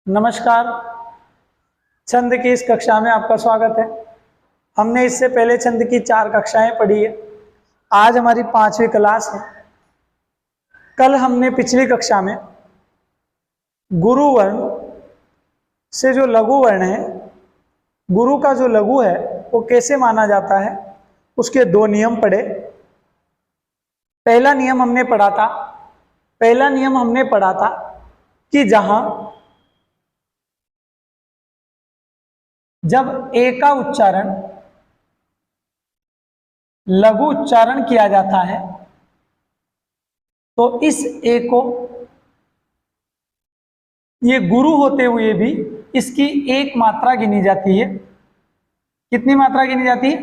नमस्कार। छंद की इस कक्षा में आपका स्वागत है। हमने इससे पहले छंद की 4 कक्षाएं पढ़ी है। आज हमारी 5वीं क्लास है। कल हमने पिछली कक्षा में गुरु वर्ण से जो लघु वर्ण है, गुरु का जो लघु है वो कैसे माना जाता है, उसके 2 नियम पढ़े। पहला नियम हमने पढ़ा था कि जब ए का उच्चारण लघु उच्चारण किया जाता है तो इस ए को ये गुरु होते हुए भी इसकी एक मात्रा गिनी जाती है। कितनी मात्रा गिनी जाती है?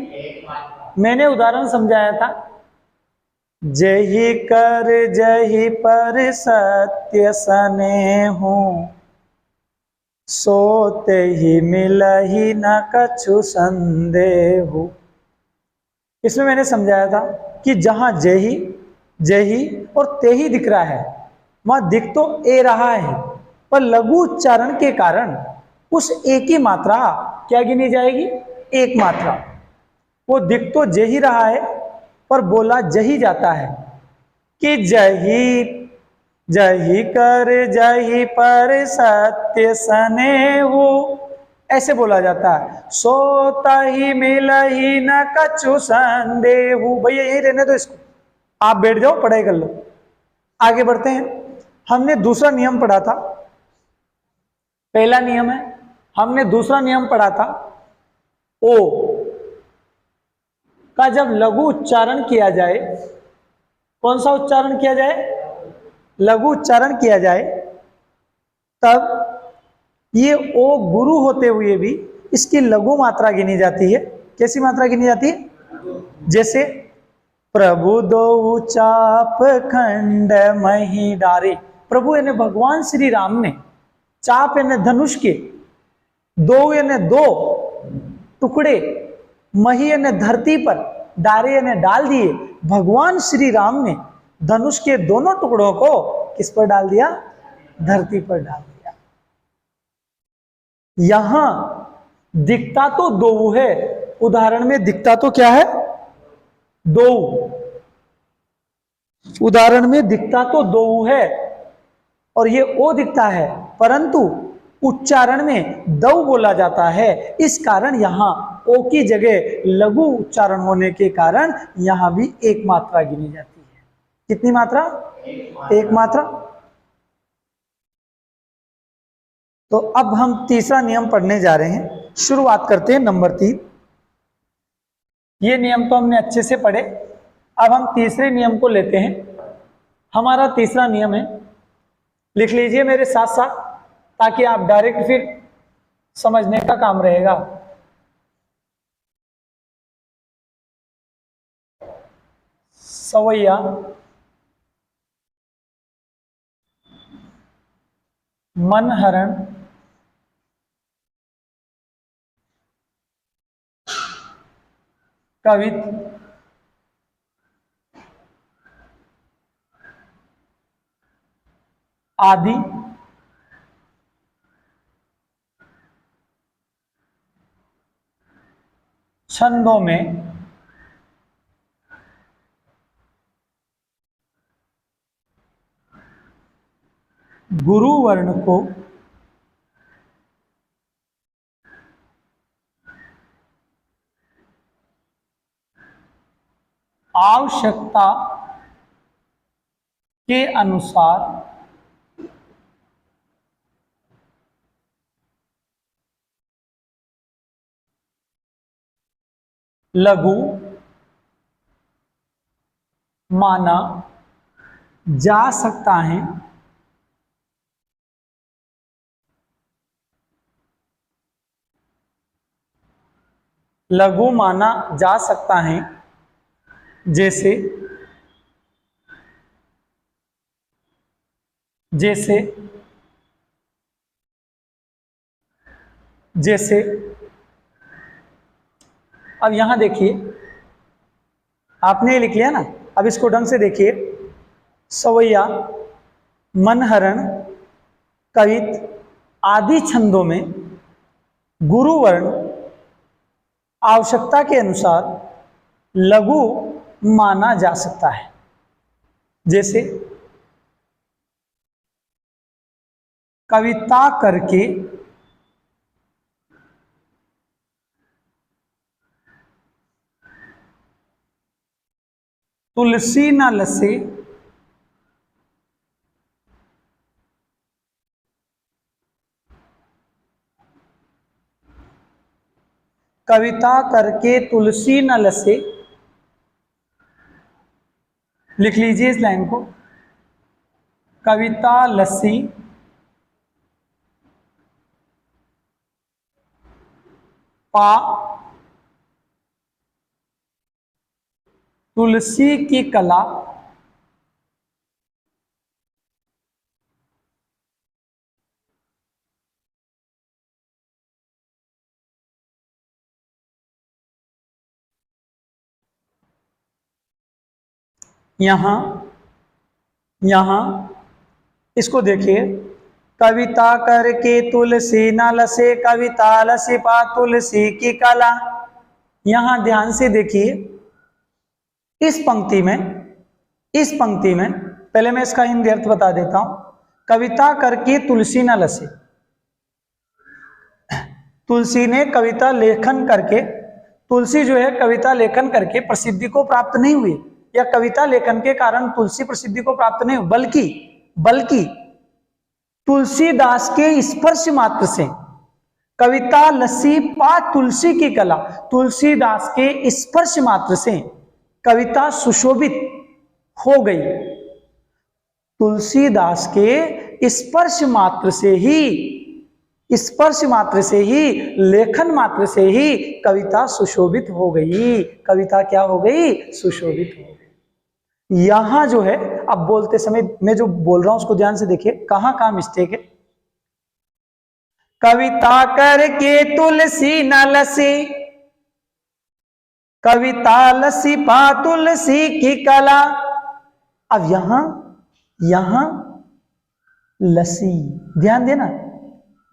मैंने उदाहरण समझाया था, जही कर जही पर सत्य सने हूं, सोते ही मिलही न कछु संदेहु। इसमें मैंने समझाया था कि जहां जही जही और तेही दिख रहा है, वहां दिख तो ए रहा है, पर लघु उच्चारण के कारण उस ए की मात्रा क्या गिनी जाएगी? एक मात्रा। वो दिख तो जही रहा है पर बोला जही जाता है कि जही जही कर जही पर सत्य सने हो, ऐसे बोला जाता है। सोता ही मिला ही न कछु संदेहु। भैया यही रहने दो इसको, आप बैठ जाओ, पढ़ाई कर लो। आगे बढ़ते हैं। हमने दूसरा नियम पढ़ा था। पहला नियम है, हमने दूसरा नियम पढ़ा था, ओ का जब लघु उच्चारण किया जाए, कौन सा उच्चारण किया जाए? लघु उच्चारण किया जाए, तब ये ओ गुरु होते हुए भी इसकी लघु मात्रा गिनी जाती है। कैसी मात्रा गिनी जाती है? जैसे प्रभु दो चाप खंड मही डारे। प्रभु यानी भगवान श्री राम ने चाप यानी धनुष के, दो यानी 2 टुकड़े, मही यानी धरती पर, डारे यानी डाल दिए। भगवान श्री राम ने धनुष के दोनों टुकड़ों को किस पर डाल दिया? धरती पर डाल दिया। यहां दिखता तो 2 है, उदाहरण में दिखता तो क्या है? 2। उदाहरण में दिखता तो 2 है और ये ओ दिखता है, परंतु उच्चारण में दौ बोला जाता है। इस कारण यहां ओ की जगह लघु उच्चारण होने के कारण यहां भी एक मात्रा गिनी जाती है। कितनी मात्रा? एक मात्रा। तो अब हम तीसरा नियम पढ़ने जा रहे हैं। शुरुआत करते हैं नंबर 3। ये नियम तो हमने अच्छे से पढ़े। अब हम तीसरे नियम को लेते हैं। हमारा तीसरा नियम है, लिख लीजिए मेरे साथ साथ, ताकि आप डायरेक्ट फिर समझने का काम रहेगा। सवैया मनहरण कवित आदि छंदों में गुरु वर्ण को आवश्यकता के अनुसार लघु माना जा सकता है। लघु माना जा सकता है जैसे जैसे जैसे अब यहां देखिए, आपने ये लिख लिया ना, अब इसको ढंग से देखिए। सवैया मनहरण कवित आदि छंदों में गुरु वर्ण आवश्यकता के अनुसार लघु माना जा सकता है। जैसे कविता करके तुलसी न लसे, कविता करके तुलसी न लसे, लिख लीजिए इस लाइन को, कविता लसी पा तुलसी की कला, यहां इसको देखिए, कविता करके तुलसी न लसे, कविता लसी पा तुलसी की कला। यहां ध्यान से देखिए, इस पंक्ति में पहले मैं इसका हिंदी अर्थ बता देता हूं। कविता करके तुलसी न लसे, तुलसी ने कविता लेखन करके, तुलसी जो है कविता लेखन करके प्रसिद्धि को प्राप्त नहीं हुई, या कविता लेखन के कारण तुलसी प्रसिद्धि को प्राप्त नहीं हुई, बल्कि तुलसीदास के स्पर्श मात्र से, कविता लसी पा तुलसी की कला, तुलसीदास के स्पर्श मात्र से कविता सुशोभित हो गई। तुलसीदास के स्पर्श मात्र से ही लेखन मात्र से ही कविता सुशोभित हो गई। कविता क्या हो गई? सुशोभित हो गई। यहां जो है, अब बोलते समय मैं जो बोल रहा हूं उसको ध्यान से देखिए, कहां मिस्टेक है। कविता करके तुलसी न लसी, कविता लसी पा तुलसी की कला। अब यहां लसी, ध्यान देना,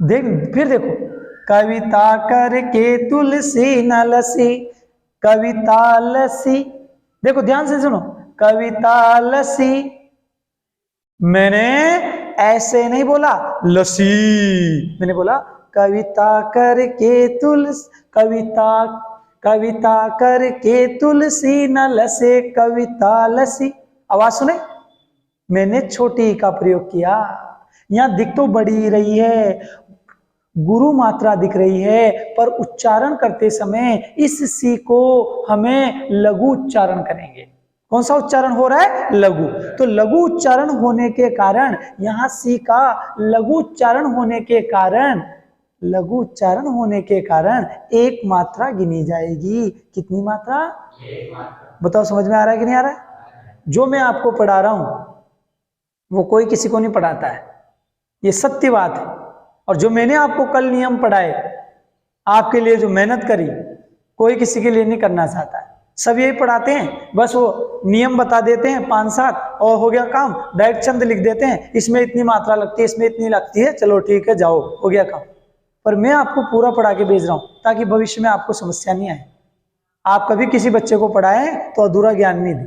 फिर देखो, कविता करके तुलसी न लसी, कविता लसी, देखो ध्यान से सुनो, कविता लसी, मैंने ऐसे नहीं बोला लसी, मैंने बोला कविता करके कविता करके तुलसी न लसे, कविता लसी। आवाज सुने, मैंने छोटी का प्रयोग किया। यहां दिख तो बड़ी रही है, गुरु मात्रा दिख रही है, पर उच्चारण करते समय इस सी को हमें लघु उच्चारण करेंगे। कौन सा उच्चारण हो रहा है? लघु। तो लघु उच्चारण होने के कारण, यहां सी का लघु उच्चारण होने के कारण एक मात्रा गिनी जाएगी। कितनी मात्रा? एक मात्रा। बताओ समझ में आ रहा है कि नहीं आ रहा है? जो मैं आपको पढ़ा रहा हूं वो कोई किसी को नहीं पढ़ाता है, ये सत्य बात है। और जो मैंने आपको कल नियम पढ़ाए, आपके लिए जो मेहनत करी, कोई किसी के लिए नहीं करना चाहता है, सब यही पढ़ाते हैं। बस वो नियम बता देते हैं 5-7 और हो गया काम, डायरेक्ट चंद लिख देते हैं, इसमें इतनी मात्रा लगती है, इसमें इतनी लगती है, चलो ठीक है जाओ, हो गया काम। पर मैं आपको पूरा पढ़ा के भेज रहा हूं ताकि भविष्य में आपको समस्या नहीं आए। आप कभी किसी बच्चे को पढ़ाएं तो अधूरा ज्ञान नहीं दे।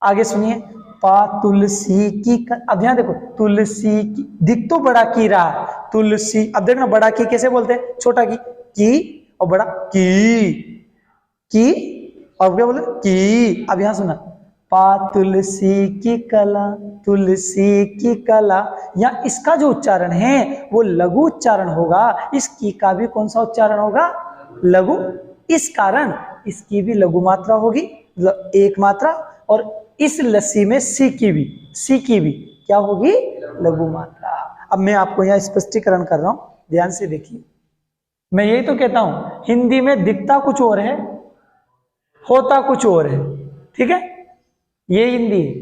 आगे सुनिए, पा तुलसी की, अब ध्यान देखो, तुलसी की, दिख तो बड़ा की रहा है तुलसी। अब देखना बड़ा की कैसे बोलते हैं, छोटा की और बड़ा की और क्या बोले की। अब यहां सुना, पा तुलसी की कला, तुलसी की कला। या इसका जो उच्चारण है वो लघु उच्चारण होगा। इस की का भी कौन सा उच्चारण होगा? लघु। इस कारण इसकी भी लघु मात्रा होगी, एक मात्रा, और इस लस्सी में सी की भी क्या होगी? लघु मात्रा। अब मैं आपको यहाँ स्पष्टीकरण कर रहा हूं, ध्यान से देखिए। मैं यही तो कहता हूं, हिंदी में दिखता कुछ और है, होता कुछ और है, ठीक है? ये हिंदी है।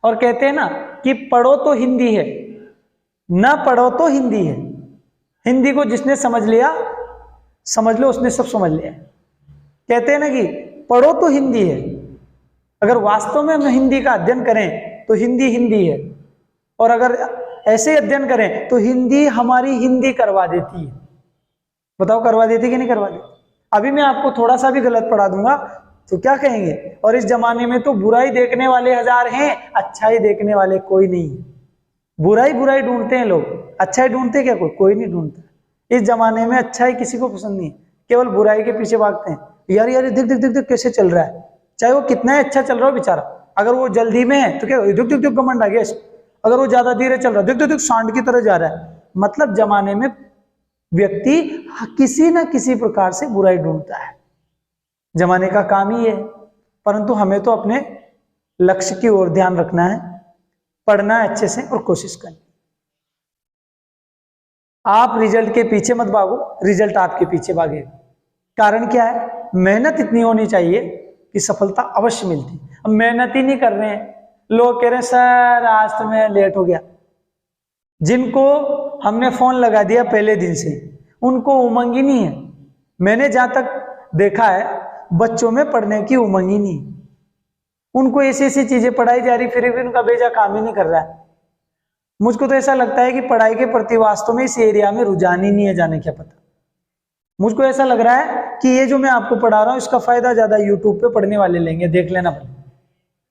और कहते हैं ना कि पढ़ो तो हिंदी है, ना पढ़ो तो हिंदी है। हिंदी को जिसने समझ लिया, समझ लो उसने सब समझ लिया। कहते हैं ना कि पढ़ो तो हिंदी है, अगर वास्तव में हम हिंदी का अध्ययन करें तो हिंदी है, और अगर ऐसे अध्ययन करें तो हिंदी हमारी हिंदी करवा देती है। बताओ करवा देती कि नहीं करवा देती? अभी मैं आपको थोड़ा सा भी गलत पढ़ा दूंगा तो क्या कहेंगे, और इस जमाने में तो बुराई देखने वाले हजार हैं, अच्छाई देखने वाले कोई नहीं है। बुराई बुराई ढूंढते हैं लोग, अच्छाई ढूंढते क्या? कोई नहीं ढूंढता। इस जमाने में अच्छाई किसी को पसंद नहीं है, केवल बुराई के पीछे भागते हैं। यार यार दिख दिख दिख दिख कैसे चल रहा है, चाहे वो कितना ही अच्छा चल रहा हो बेचारा। अगर वो जल्दी में है तो क्या दुख दुख दुख घमंड आ गया, अगर वो ज्यादा धीरे चल रहा है दुख दुख दुख सांड की तरह जा रहा है। मतलब जमाने में व्यक्ति किसी ना किसी प्रकार से बुराई ढूंढता है, जमाने का काम ही है। परंतु हमें तो अपने लक्ष्य की ओर ध्यान रखना है, पढ़ना है अच्छे से और कोशिश करनी। आप रिजल्ट के पीछे मत भागो, रिजल्ट आपके पीछे भागेगा। कारण क्या है? मेहनत इतनी होनी चाहिए कि सफलता अवश्य मिलती। अब मेहनत ही नहीं कर रहे हैं, लोग कह रहे हैं सर आज तो मैं लेट हो गया। जिनको हमने फोन लगा दिया पहले दिन से उनको उमंग ही नहीं है। मैंने जहां तक देखा है बच्चों में पढ़ने की उमंग ही नहीं, उनको ऐसी ऐसी चीजें पढ़ाई जा रही फिर भी उनका बेजा काम ही नहीं कर रहा है। मुझको तो ऐसा लगता है कि पढ़ाई के प्रति वास्तव में इस एरिया में रुझान ही नहीं है, जाने क्या पता। मुझको ऐसा लग रहा है कि ये जो मैं आपको पढ़ा रहा हूं इसका फायदा ज्यादा यूट्यूब पे पढ़ने वाले लेंगे, देख लेना पड़ेगा,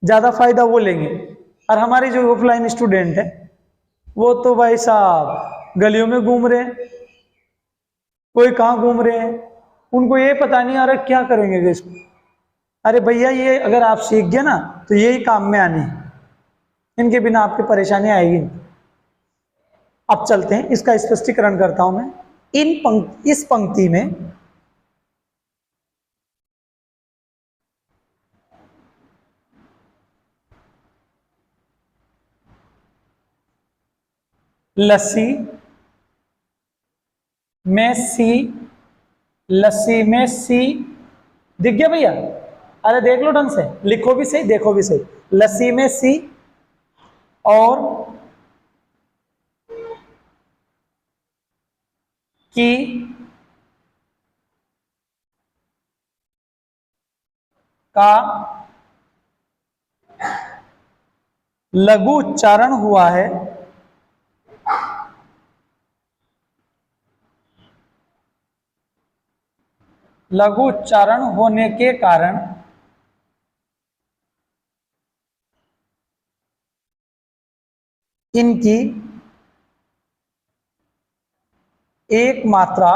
ज्यादा फायदा वो लेंगे। और हमारे जो ऑफलाइन स्टूडेंट है वो तो भाई साहब गलियों में घूम रहे हैं, कोई कहाँ घूम रहे हैं, उनको ये पता नहीं आ रहा क्या करेंगे इसको। अरे भैया ये अगर आप सीख गए ना तो यही काम में आने, इनके बिना आपकी परेशानी आएगी। अब चलते हैं, इसका स्पष्टीकरण करता हूं मैं। इस पंक्ति में लस्सी में सी, लस्सी में सी दिख गया भैया? अरे देख लो ढंग से, लिखो भी सही देखो भी सही। लस्सी में सी और की का लघु उच्चारण हुआ है, लघु उच्चारण होने के कारण इनकी एक मात्रा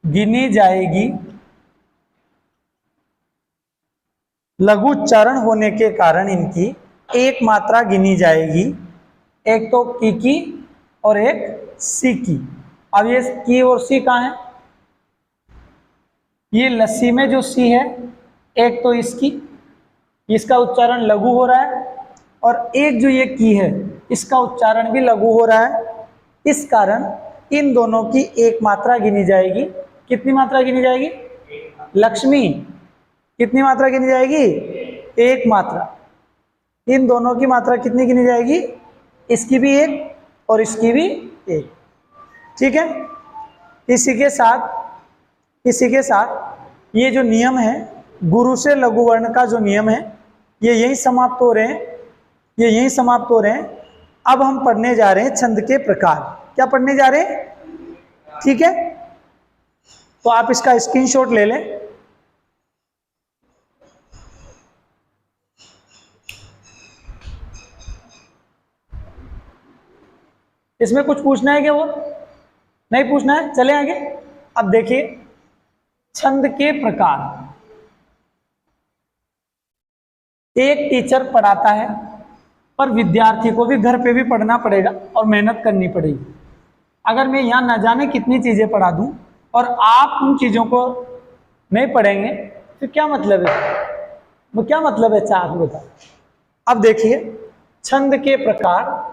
गिनी जाएगी। लघु उच्चारण होने के कारण इनकी एक मात्रा गिनी जाएगी, एक तो की और एक सी की। अब ये की और सी कहाँ है? ये लस्सी में जो सी है एक तो इसकी, इसका उच्चारण लघु हो रहा है, और एक जो ये की है इसका उच्चारण भी लघु हो रहा है। इस कारण इन दोनों की एक मात्रा गिनी जाएगी। कितनी मात्रा गिनी जाएगी? लक्ष्मी, कितनी मात्रा गिनी जाएगी? एक मात्रा। इन दोनों की मात्रा कितनी गिनी जाएगी? इसकी भी एक और इसकी भी एक। ठीक है, इसी के साथ ये जो नियम है गुरु से लघु वर्ण का जो नियम है ये यही समाप्त हो रहे हैं, अब हम पढ़ने जा रहे हैं छंद के प्रकार। क्या पढ़ने जा रहे हैं? ठीक है, तो आप इसका स्क्रीनशॉट ले लें। इसमें कुछ पूछना है क्या? वो नहीं पूछना है, चले आगे। अब देखिए छंद के प्रकार। एक टीचर पढ़ाता है पर विद्यार्थी को भी घर पे भी पढ़ना पड़ेगा और मेहनत करनी पड़ेगी। अगर मैं यहाँ ना जाने कितनी चीजें पढ़ा दूं और आप उन चीजों को नहीं पढ़ेंगे तो क्या मतलब है? वो क्या मतलब है आप बताओ। अब देखिए छंद के प्रकार।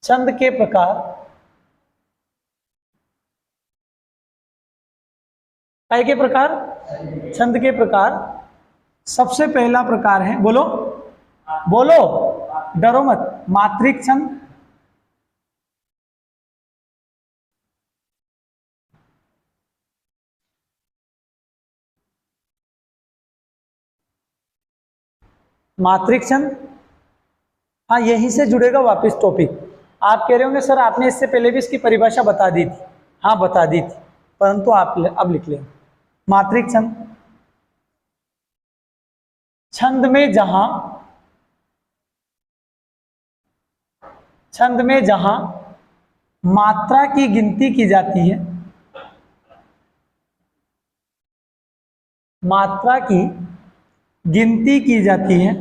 छंद के प्रकार काय के प्रकार? छंद के प्रकार। सबसे पहला प्रकार है, बोलो बोलो डरो मत, मात्रिक छंद। मात्रिक छंद, हाँ यहीं से जुड़ेगा वापस टॉपिक। आप कह रहे होंगे सर आपने इससे पहले भी इसकी परिभाषा बता दी थी, हाँ बता दी थी, परंतु आप अब लिख लें। मात्रिक छंद, छंद में जहां मात्रा की गिनती की जाती है, मात्रा की गिनती की जाती है,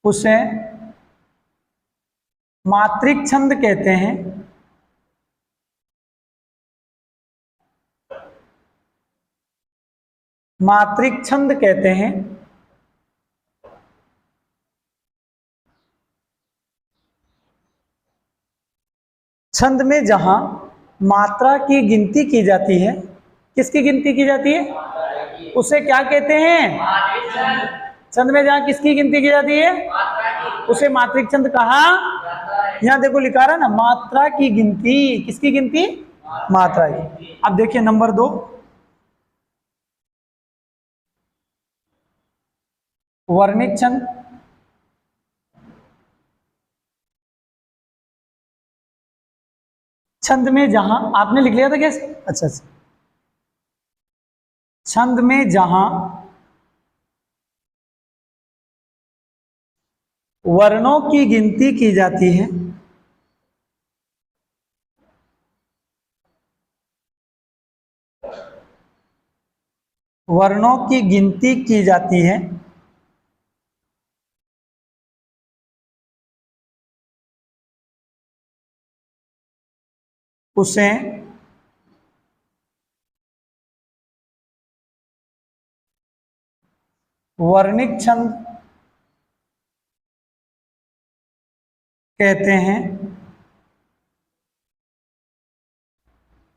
उसे मात्रिक छंद कहते हैं। मात्रिक छंद कहते हैं। छंद में जहां मात्रा की गिनती की जाती है, किसकी गिनती की जाती है, उसे क्या कहते हैं? छंद में जहां किसकी गिनती की जाती है, उसे मात्रिक छंद कहा। यहां देखो लिखा रहा है ना, मात्रा की गिनती, किसकी गिनती, मात्रा की। अब देखिए नंबर 2, वर्णित छंद। छंद में जहां, आपने लिख लिया था क्या? अच्छा अच्छा, छंद में जहां वर्णों की गिनती की जाती है, वर्णों की गिनती की जाती है, उसे वर्णित छंद कहते हैं।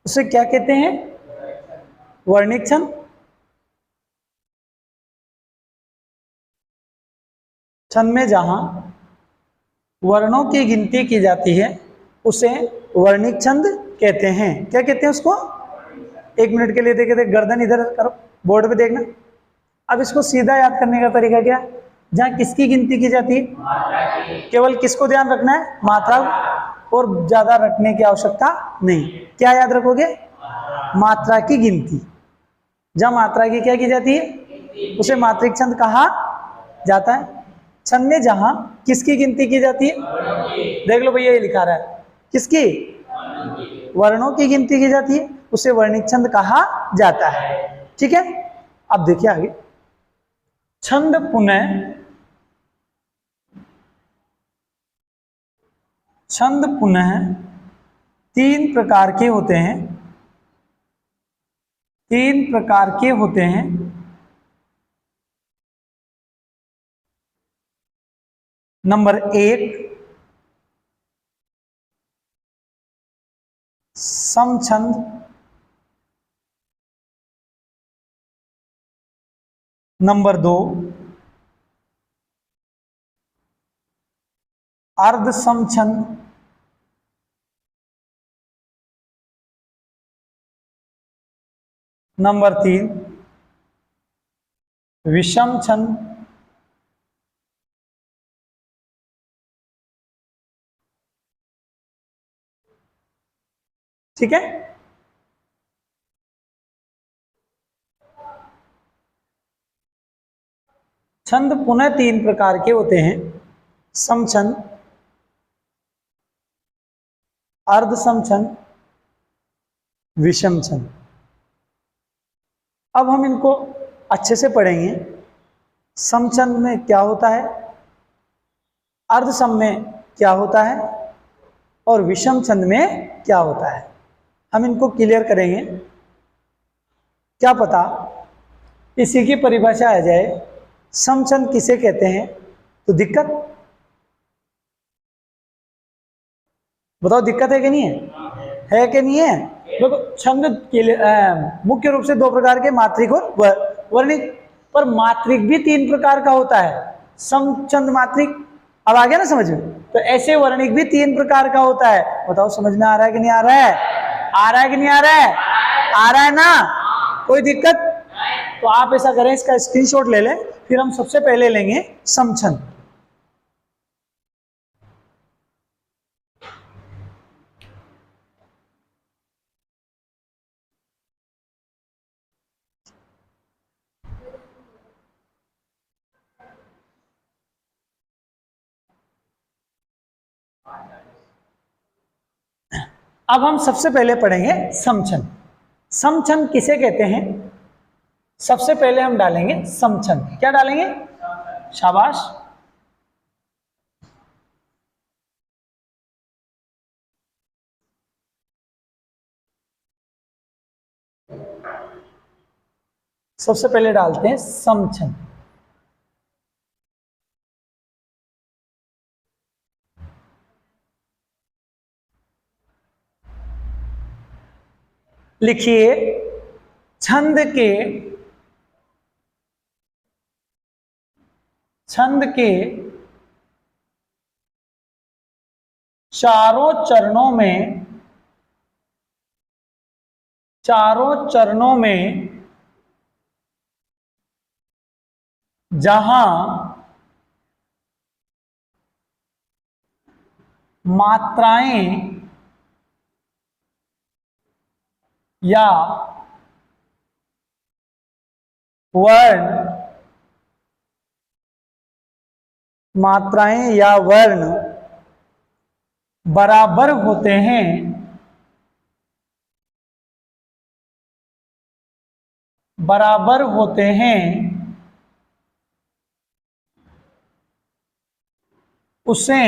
उसे क्या कहते हैं? वर्णित छंद। छंद में जहां वर्णों की गिनती की जाती है, उसे वर्णित छंद कहते हैं। क्या कहते हैं उसको? 1 मिनट के लिए देखे थे, गर्दन इधर करो, बोर्ड पे देखना। अब इसको सीधा याद करने का तरीका क्या है? जहां किसकी गिनती की जाती है, केवल किसको ध्यान रखना है? मात्रा, और ज्यादा रखने की आवश्यकता नहीं। क्या याद रखोगे? मात्रा की गिनती। जहां मात्रा की क्या की जाती है, उसे मात्रिक छंद कहा जाता है। छंद में जहां किसकी गिनती की जाती है, देख लो भैया ये लिखा रहा है, किसकी? वर्णों की गिनती की जाती है, उसे वर्णित छंद कहा जाता है। ठीक है, अब देखिए आगे। छंद पुनः, छंद पुनः 3 प्रकार के होते हैं। 3 प्रकार के होते हैं। नंबर 1, समछंद। नंबर 2, अर्ध समछंद। नंबर 3, विषम छंद। ठीक है, छंद पुनः 3 प्रकार के होते हैं। समछंद, अर्ध समछंद, विषम छंद। अब हम इनको अच्छे से पढ़ेंगे। समछंद में क्या होता है, अर्ध सम में क्या होता है, और विषम छंद में क्या होता है, हम इनको क्लियर करेंगे। क्या पता इसी की परिभाषा आ जाए। समछंद किसे कहते हैं, तो दिक्कत बताओ, दिक्कत है कि नहीं है कि नहीं है? देखो छंद मुख्य रूप से 2 प्रकार के, मात्रिक और वर्णित, पर मात्रिक भी 3 प्रकार का होता है। समछंद मात्रिक, अब आ गया ना समझ में? तो ऐसे वर्णिक भी 3 प्रकार का होता है। बताओ समझ में आ रहा है कि नहीं आ रहा है? आ रहा है कि नहीं आ रहा है? आ रहा है ना? कोई दिक्कत? तो आप ऐसा करें, इसका स्क्रीनशॉट ले लें, फिर हम सबसे पहले लेंगे समछंद। अब हम सबसे पहले पढ़ेंगे समछंद। समछंद किसे कहते हैं? सबसे पहले हम डालेंगे समछंद। क्या डालेंगे? शाबाश। सबसे पहले डालते हैं समछंद। लिखिए, छंद के चारों चरणों में जहां मात्राएं या वर्ण बराबर होते हैं, उसे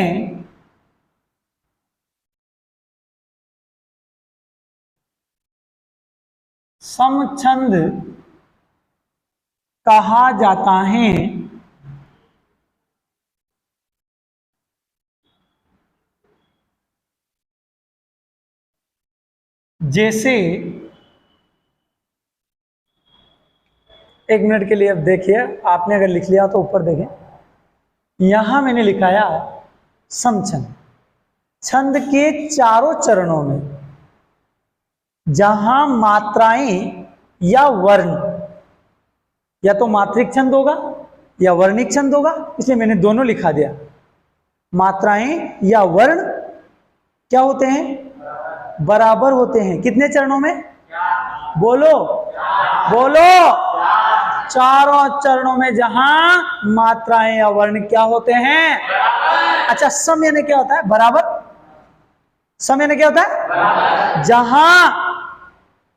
समछंद कहा जाता है। जैसे, 1 मिनट के लिए अब देखिए, आपने अगर लिख लिया तो ऊपर देखें, यहां मैंने लिखाया समछंद। छंद के चारों चरणों में जहां मात्राएं या वर्ण, या तो मात्रिक छंद होगा या वर्णिक छंद होगा, इसलिए मैंने दोनों लिखा दिया। मात्राएं या वर्ण क्या होते हैं? बराबर होते हैं। कितने चरणों में? बोलो बोलो। चारों चरणों में जहां मात्राएं या वर्ण क्या होते हैं? अच्छा, सम यानी क्या होता है? बराबर। सम यानी क्या होता है? जहां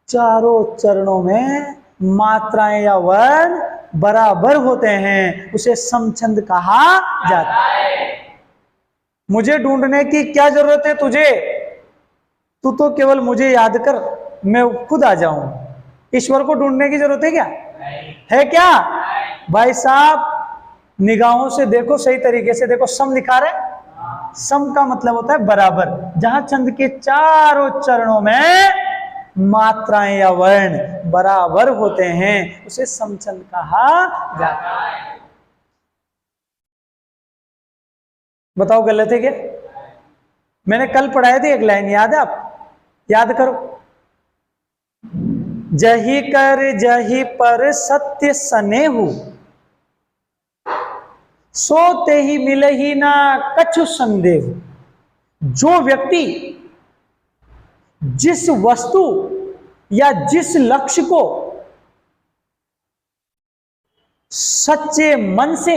चारों चरणों में मात्राएं या वर्ण बराबर होते हैं, उसे समछंद कहा जाता है। मुझे ढूंढने की क्या जरूरत है तुझे? तू तो केवल मुझे याद कर, मैं खुद आ जाऊं। ईश्वर को ढूंढने की जरूरत है क्या? है क्या? भाई साहब, निगाहों से देखो, सही तरीके से देखो। सम लिखा रहे, सम का मतलब होता है बराबर। जहां छंद के चारों चरणों में मात्राएं या वर्ण बराबर होते हैं, उसे समछंद कहा जाता है। बताओ गलत है क्या? मैंने कल पढ़ाए थे, एक लाइन याद है? आप याद करो। जही कर जही पर सत्य सनेहु, सोते ही मिले ही ना कछु संदेह। जो व्यक्ति जिस वस्तु या जिस लक्ष्य को सच्चे मन से,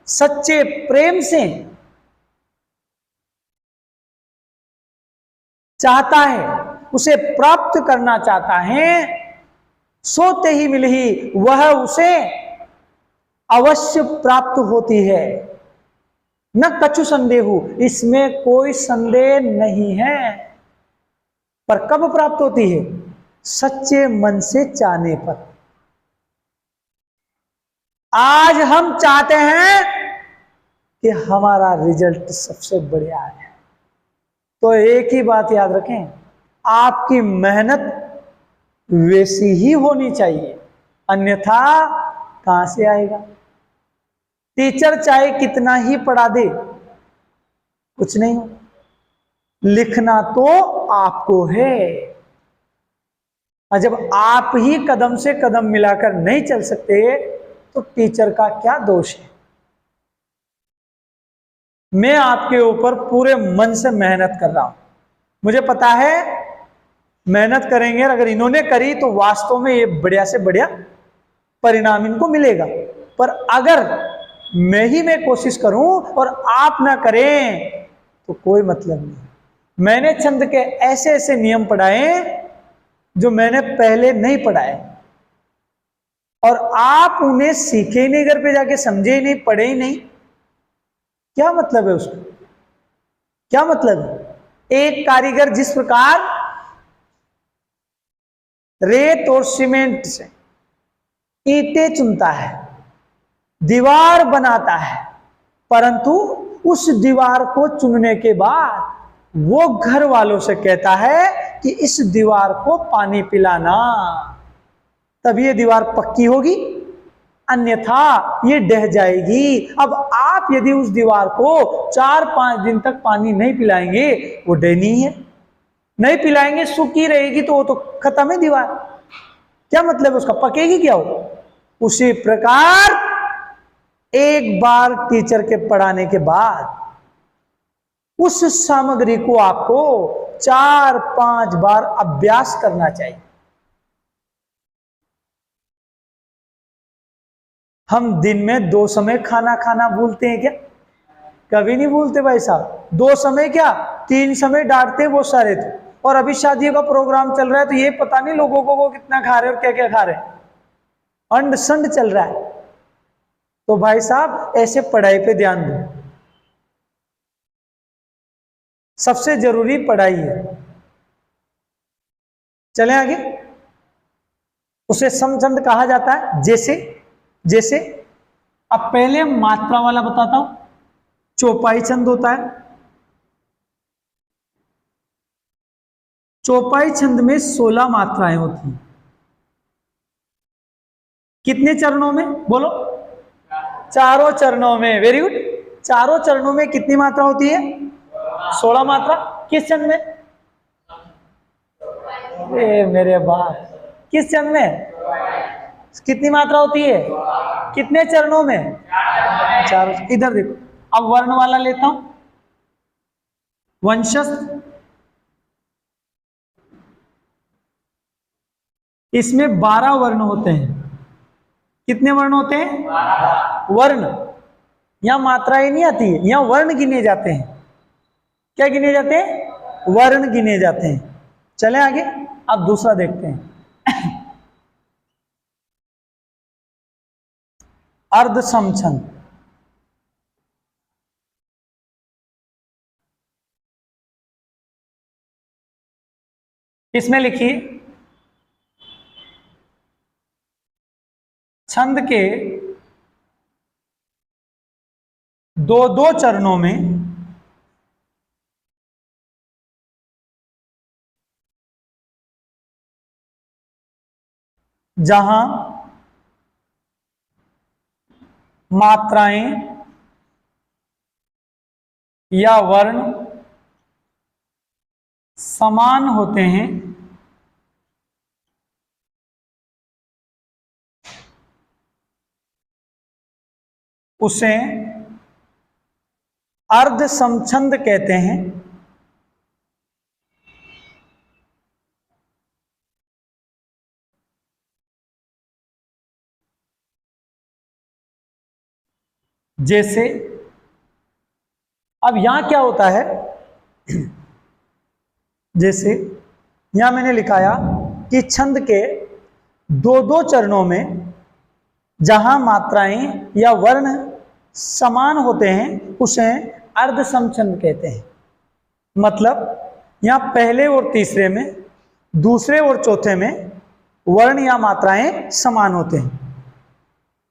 सच्चे प्रेम से चाहता है, उसे प्राप्त करना चाहता है, सोते ही मिल ही वह उसे अवश्य प्राप्त होती है। न कछु संदेह, इसमें कोई संदेह नहीं है। पर कब प्राप्त होती है? सच्चे मन से चाहने पर। आज हम चाहते हैं कि हमारा रिजल्ट सबसे बढ़िया है, तो एक ही बात याद रखें, आपकी मेहनत वैसी ही होनी चाहिए, अन्यथा कहां से आएगा? टीचर चाहे कितना ही पढ़ा दे, कुछ नहीं हो। लिखना तो आपको है, और जब आप ही कदम से कदम मिलाकर नहीं चल सकते तो टीचर का क्या दोष है। मैं आपके ऊपर पूरे मन से मेहनत कर रहा हूं, मुझे पता है मेहनत करेंगे, अगर इन्होंने करी तो वास्तव में ये बढ़िया से बढ़िया परिणाम इनको मिलेगा। पर अगर मैं कोशिश करूं और आप ना करें तो कोई मतलब नहीं। मैंने छंद के ऐसे ऐसे नियम पढ़ाए जो मैंने पहले नहीं पढ़ाए, और आप उन्हें सीखे ही नहीं, घर पे जाके समझे ही नहीं, पढ़े ही नहीं। क्या मतलब है उसका? क्या मतलब है? एक कारीगर जिस प्रकार रेत और सीमेंट से ईंटें चुनता है, दीवार बनाता है, परंतु उस दीवार को चुनने के बाद वो घर वालों से कहता है कि इस दीवार को पानी पिलाना, तब ये दीवार पक्की होगी, अन्यथा ये ढह जाएगी। अब आप यदि उस दीवार को 4-5 दिन तक पानी नहीं पिलाएंगे, वो ढहनी है, नहीं पिलाएंगे सूखी रहेगी, तो वो तो खत्म है दीवार। क्या मतलब उसका, पकेगी क्या हो? उसी प्रकार एक बार टीचर के पढ़ाने के बाद उस सामग्री को आपको 4-5 बार अभ्यास करना चाहिए। हम दिन में 2 समय खाना खाना भूलते हैं क्या? कभी नहीं भूलते भाई साहब। 2 समय क्या, 3 समय डांटते हैं बहुत सारे तो। और अभी शादियों का प्रोग्राम चल रहा है तो ये पता नहीं लोगों को वो कितना खा रहे और क्या क्या खा रहे हैं, अंड संड चल रहा है। तो भाई साहब ऐसे पढ़ाई पे ध्यान दो, सबसे जरूरी पढ़ाई है। चलें आगे। उसे समछंद कहा जाता है। जैसे जैसे अब पहले मात्रा वाला बताता हूं, चौपाई छंद होता है। चौपाई छंद में 16 मात्राएं होती हैं। कितने चरणों में बोलो? चारों चरणों में। Very good. चारों चरणों में कितनी मात्रा होती है? 16 मात्रा। किस छंद में? मेरे बाप, किस छंद में कितनी मात्रा होती है? कितने चरणों में? 4। इधर देखो, अब वर्ण वाला लेता हूं। वंशस्थ, इसमें 12 वर्ण होते हैं। कितने वर्ण होते हैं? वर्ण। यहां मात्राएं नहीं आती है, यहां वर्ण गिने जाते हैं। क्या गिने जाते हैं? वर्ण गिने जाते हैं। चलें आगे। अब दूसरा देखते हैं। अर्ध समछंद। इसमें लिखिए, छंद के 2-2 चरणों में जहां मात्राएं या वर्ण समान होते हैं, उसे अर्ध समछंद कहते हैं। जैसे अब यहां क्या होता है, जैसे यहां मैंने लिखाया कि छंद के 2-2 चरणों में जहां मात्राएं या वर्ण समान होते हैं उसे अर्ध समछंद कहते हैं। मतलब यहां पहले और तीसरे में, दूसरे और चौथे में वर्ण या मात्राएं समान होते हैं।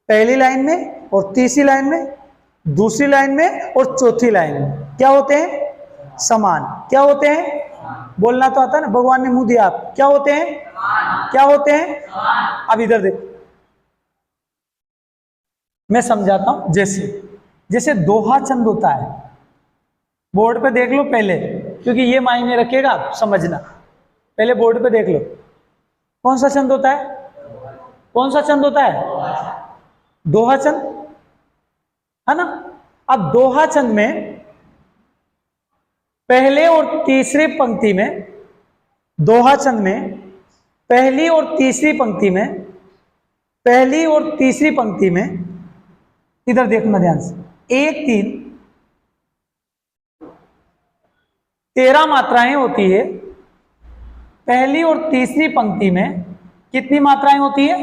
पहली लाइन में और तीसरी लाइन में, दूसरी लाइन में और चौथी लाइन में क्या होते हैं? समान। क्या होते हैं? बोलना तो आता है ना, भगवान ने मुंह दिया आप। क्या होते हैं? क्या होते हैं? अब इधर देखो, मैं समझाता हूं। जैसे जैसे दोहा छंद होता है, बोर्ड पे देख लो पहले, क्योंकि ये मायने रखेगा, समझना। पहले बोर्ड पे देख लो, कौन सा छंद होता है, कौन सा छंद होता है, दोहा छंद, है ना। अब दोहा छंद में पहले और तीसरे पंक्ति में, दोहा छंद में पहली और तीसरी पंक्ति में, पहली और तीसरी पंक्ति में, इधर देखना ध्यान से, 1 3 13 मात्राएं होती है। पहली और तीसरी पंक्ति में कितनी मात्राएं होती है,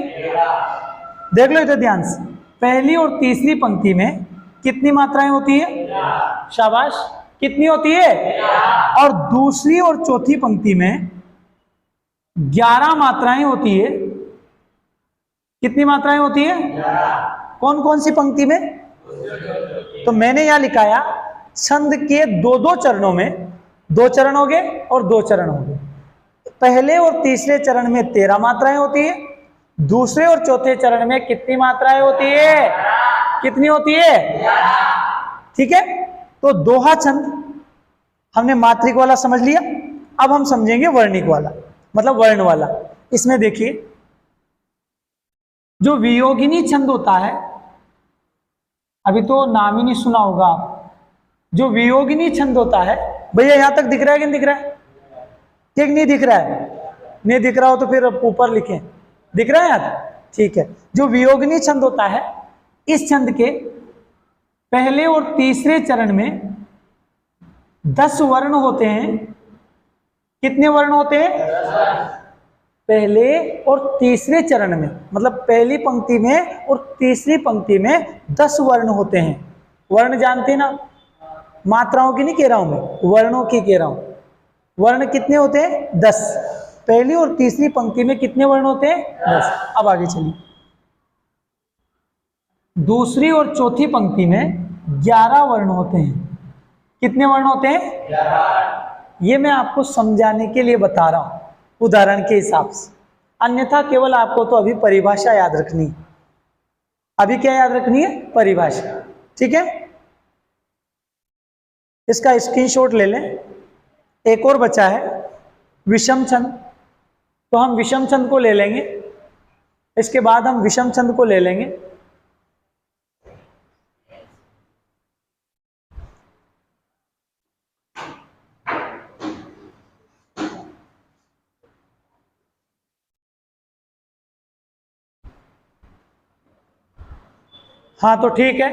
देख लो इधर ध्यान से, पहली और तीसरी पंक्ति में कितनी मात्राएं होती है, शाबाश, कितनी होती है, और दूसरी और चौथी पंक्ति में 11 मात्राएं होती है। कितनी मात्राएं होती है, कौन कौन सी पंक्ति में, तो मैंने यहां लिखाया छंद के 2-2 चरणों में, 2 चरण हो गए और 2 चरण हो गए। पहले और तीसरे चरण में 13 मात्राएं होती है, दूसरे और चौथे चरण में कितनी मात्राएं होती है, कितनी होती है, ठीक है। तो दोहा छंद हमने मात्रिक वाला समझ लिया, अब हम समझेंगे वर्णिक वाला, मतलब वर्ण वाला। इसमें देखिए, जो वियोगिनी छंद होता है, अभी तो नाम ही नहीं सुना होगा आप, जो वियोगिनी छंद होता है, भैया यहां तक दिख रहा है कि नहीं दिख रहा है, ठीक, नहीं दिख रहा है, नहीं दिख रहा हो तो फिर ऊपर लिखें, दिख रहा है यहां तक, ठीक है। जो वियोगिनी छंद होता है, इस छंद के पहले और तीसरे चरण में 10 वर्ण होते हैं। कितने वर्ण होते हैं, पहले और तीसरे चरण में, मतलब पहली पंक्ति में और तीसरी पंक्ति में 10 वर्ण होते हैं। वर्ण जानते ना, मात्राओं की नहीं कह रहा हूं मैं, वर्णों की कह रहा हूं। वर्ण कितने होते हैं, 10। पहली और तीसरी पंक्ति में कितने वर्ण होते हैं, 10। अब आगे चलिए, दूसरी और चौथी पंक्ति में 11 वर्ण होते हैं। कितने वर्ण होते हैं, 11। ये मैं आपको समझाने के लिए बता रहा हूं, उदाहरण के हिसाब से, अन्यथा केवल आपको तो अभी परिभाषा याद रखनी है। अभी क्या याद रखनी है, परिभाषा, ठीक है। इसका स्क्रीनशॉट ले लें। एक और बचा है विषम छंद, तो हम विषम छंद को ले लेंगे, इसके बाद हम विषम छंद को ले लेंगे। हाँ तो ठीक है,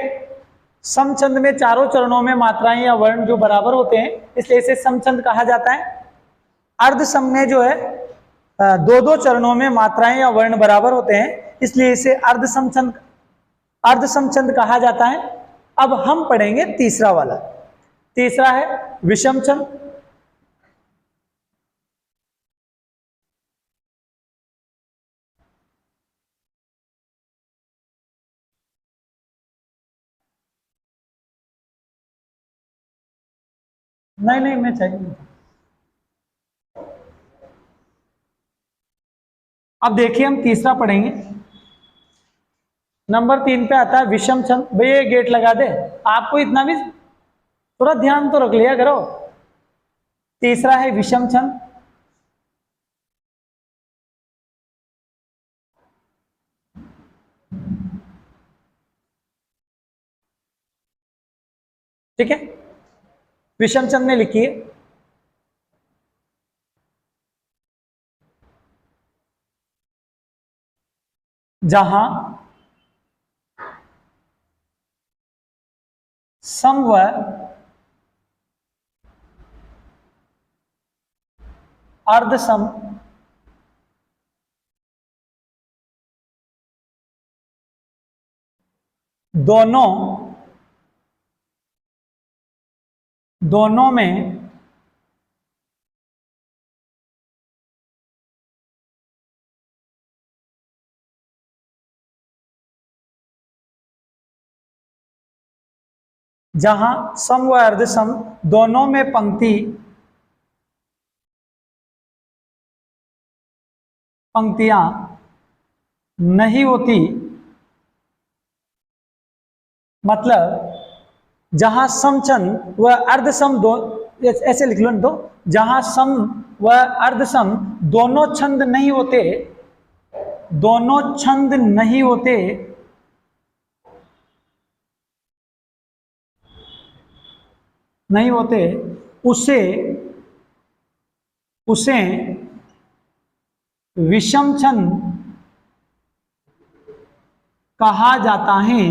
समछंद में चारों चरणों में मात्राएं या वर्ण जो बराबर होते हैं, इसलिए इसे समछंद कहा जाता है। अर्ध सम में जो है 2-2 चरणों में मात्राएं या वर्ण बराबर होते हैं, इसलिए इसे अर्ध समछंद कहा जाता है। अब हम पढ़ेंगे तीसरा वाला, तीसरा है विषम छंद। नहीं नहीं, मैं चाहिए। अब देखिए, हम तीसरा पढ़ेंगे, नंबर 3 पे आता है विषम छंद। भैया गेट लगा दे, आपको इतना भी थोड़ा ध्यान तो रख लिया करो। तीसरा है विषम छंद। ठीक है, विषम छंद में लिखिए, जहां सम व अर्धसम दोनों में जहां सम व अर्धसम दोनों में पंक्तियां नहीं होती, मतलब जहां सम छंद व अर्धसम दो, ऐसे लिख लो तो, जहां सम व अर्धसम दोनों छंद नहीं होते, दोनों छंद नहीं होते, नहीं होते, उसे उसे विषम छंद कहा जाता है,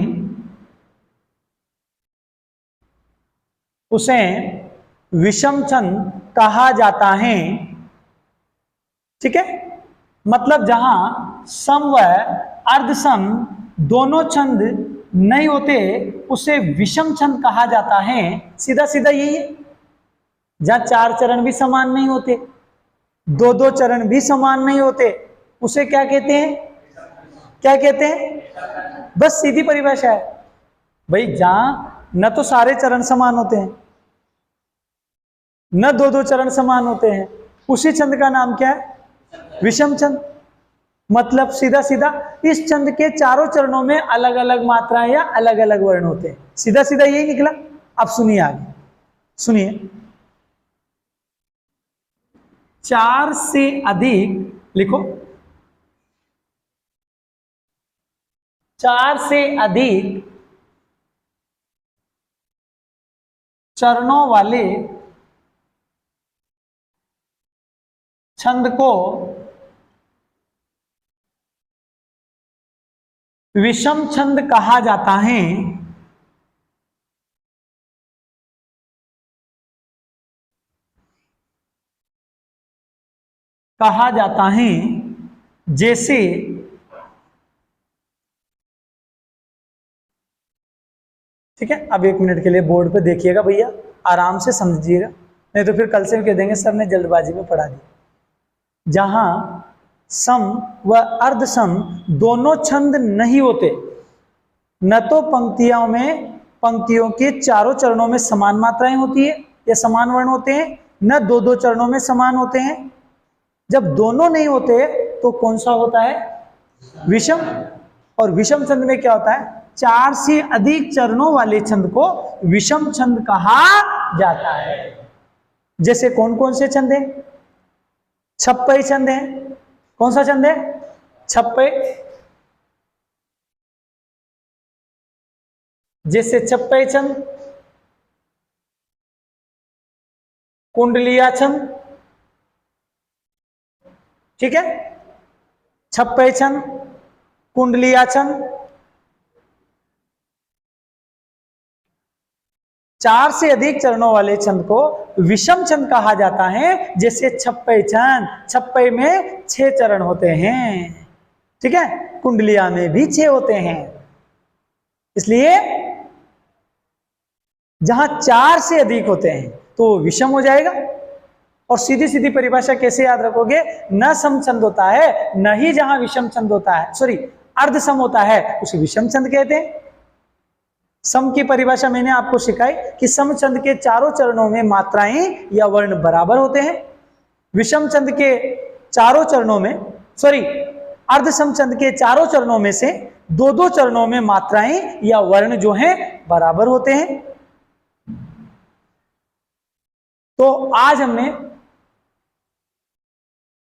उसे विषम छंद कहा जाता है। ठीक है, मतलब जहां सम व अर्धसम दोनों छंद नहीं होते उसे विषम छंद कहा जाता है। सीधा सीधा यही है। जहां 4 चरण भी समान नहीं होते, 2-2 चरण भी समान नहीं होते, उसे क्या कहते हैं? क्या कहते हैं? बस सीधी परिभाषा है भाई। जहां न तो सारे चरण समान होते हैं, न 2-2 चरण समान होते हैं, उसी छंद का नाम क्या है? विषम छंद। मतलब सीधा सीधा इस छंद के चारों चरणों में अलग अलग मात्राएं या अलग अलग वर्ण होते हैं। सीधा सीधा यही निकला। अब सुनिए आगे, सुनिए। 4 से अधिक लिखो, 4 से अधिक चरणों वाले छंद को विषम छंद कहा जाता है। कहा जाता है जैसे ठीक है। अब 1 मिनट के लिए बोर्ड पे देखिएगा भैया, आराम से समझिएगा, नहीं तो फिर कल से भी कह देंगे सर ने जल्दबाजी में पढ़ा दिया। जहां सम व अर्धसम दोनों छंद नहीं होते, न तो पंक्तियों के चारों चरणों में समान मात्राएं होती है या समान वर्ण होते हैं, न 2-2 चरणों में समान होते हैं। जब दोनों नहीं होते तो कौन सा होता है? विषम। और विषम छंद में क्या होता है? 4 से अधिक चरणों वाले छंद को विषम छंद कहा जाता है। जैसे कौन कौन से छंद हैं? छप्पई छंद है। कौन सा छंद है? छप्पई। जैसे छप्पई छंद, कुंडलिया छंद, ठीक है। छप्पई छंद, कुंडलिया छंद। 4 से अधिक चरणों वाले छंद को विषम छंद कहा जाता है। जैसे छप्पई छंद, छप्पई में 6 चरण होते हैं, ठीक है। कुंडलिया में भी 6 होते हैं। इसलिए जहां 4 से अधिक होते हैं तो विषम हो जाएगा। और सीधी सीधी परिभाषा कैसे याद रखोगे? न सम छंद होता है, न ही जहां विषम छंद होता है, सॉरी अर्धसम होता है, उसे विषम छंद कहते हैं। सम की परिभाषा मैंने आपको सिखाई कि सम छंद के चारों चरणों में मात्राएं या वर्ण बराबर होते हैं। विषम छंद के चारों चरणों में, सॉरी अर्धसम छंद के चारों चरणों में से 2-2 चरणों में मात्राएं या वर्ण जो हैं बराबर होते हैं। तो आज हमने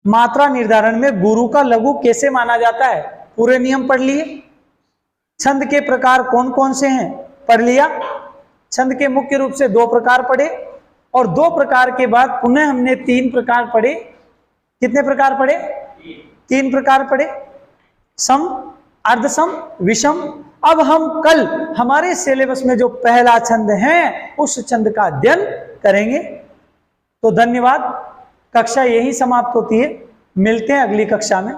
मात्रा निर्धारण में गुरु का लघु कैसे माना जाता है पूरे नियम पढ़ लिए। छंद के प्रकार कौन कौन से हैं पढ़ लिया। छंद के मुख्य रूप से 2 प्रकार पढ़े, और 2 प्रकार के बाद पुनः हमने 3 प्रकार पढ़े। कितने प्रकार पढ़े? 3 प्रकार पढ़े, सम, अर्धसम, विषम। अब हम कल हमारे सिलेबस में जो पहला छंद है उस छंद का अध्ययन करेंगे। तो धन्यवाद। कक्षा यही समाप्त होती है, मिलते हैं अगली कक्षा में।